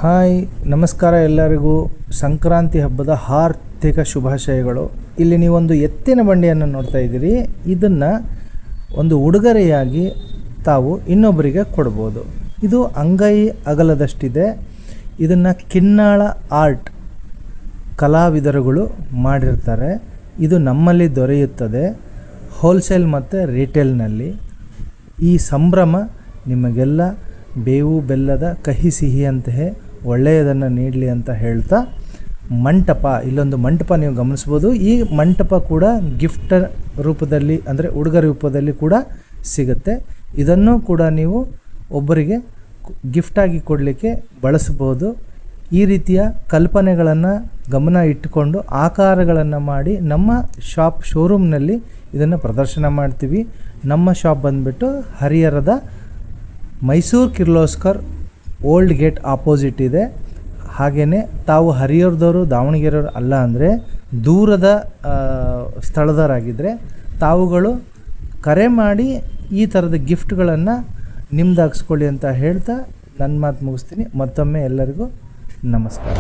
Hi ನಮಸ್ಕಾರ ಎಲ್ಲರಿಗೂ ಸಂಕ್ರಾಂತಿ ಹಬ್ಬದ ಹಾರ್ದಿಕ ಶುಭಾಶಯಗಳು. ಇಲ್ಲಿ ನೀವೊಂದು ಎತ್ತಿನ ಬಂಡಿಯನ್ನು ನೋಡ್ತಾ ಇದ್ದೀರಿ. ಇದನ್ನು ಒಂದು ಉಡುಗೊರೆಯಾಗಿ ತಾವು ಇನ್ನೊಬ್ಬರಿಗೆ ಕೊಡ್ಬೋದು. ಇದು ಅಂಗೈ ಅಗಲದಷ್ಟಿದೆ. ಇದನ್ನು ಕಿನ್ನಾಳ ಆರ್ಟ್ ಕಲಾವಿದರುಗಳು ಮಾಡಿರ್ತಾರೆ. ಇದು ನಮ್ಮಲ್ಲಿ ದೊರೆಯುತ್ತದೆ ಹೋಲ್ಸೇಲ್ ಮತ್ತು ರಿಟೇಲ್ನಲ್ಲಿ. ಈ ಸಂಭ್ರಮ ನಿಮಗೆಲ್ಲ ಬೇವು ಬೆಲ್ಲದ ಕಹಿ ಸಿಹಿಯಂತೆಯೇ ಒಳ್ಳೆಯದನ್ನು ನೀಡಲಿ ಅಂತ ಹೇಳ್ತಾ, ಮಂಟಪ, ಇಲ್ಲೊಂದು ಮಂಟಪ ನೀವು ಗಮನಿಸ್ಬೋದು. ಈ ಮಂಟಪ ಕೂಡ ಗಿಫ್ಟ್ ರೂಪದಲ್ಲಿ ಅಂದರೆ ಉಡುಗೊರೆ ರೂಪದಲ್ಲಿ ಕೂಡ ಸಿಗುತ್ತೆ. ಇದನ್ನು ಕೂಡ ನೀವು ಒಬ್ಬರಿಗೆ ಗಿಫ್ಟಾಗಿ ಕೊಡಲಿಕ್ಕೆ ಬಳಸ್ಬೋದು. ಈ ರೀತಿಯ ಕಲ್ಪನೆಗಳನ್ನು ಗಮನ ಇಟ್ಟುಕೊಂಡು ಆಕಾರಗಳನ್ನು ಮಾಡಿ ನಮ್ಮ ಶೋರೂಮ್ನಲ್ಲಿ ಇದನ್ನು ಪ್ರದರ್ಶನ ಮಾಡ್ತೀವಿ. ನಮ್ಮ ಶಾಪ್ ಬಂದುಬಿಟ್ಟು ಹರಿಹರದ Mysuru Kirloskar old gate opposite ಇದೆ. ಹಾಗೆಯೇ ತಾವು ಹರಿಹರದವರು ದಾವಣಗೆರೆಯವರು ಅಲ್ಲ ಅಂದರೆ ದೂರದ ಸ್ಥಳದವರಾಗಿದ್ದರೆ ತಾವುಗಳು ಕರೆ ಮಾಡಿ ಈ ಥರದ ಗಿಫ್ಟ್ಗಳನ್ನು ನಿಮ್ದಾಗಿಸ್ಕೊಳ್ಳಿ ಅಂತ ಹೇಳ್ತಾ ನನ್ನ ಮಾತು ಮುಗಿಸ್ತೀನಿ. ಮತ್ತೊಮ್ಮೆ ಎಲ್ಲರಿಗೂ ನಮಸ್ಕಾರ.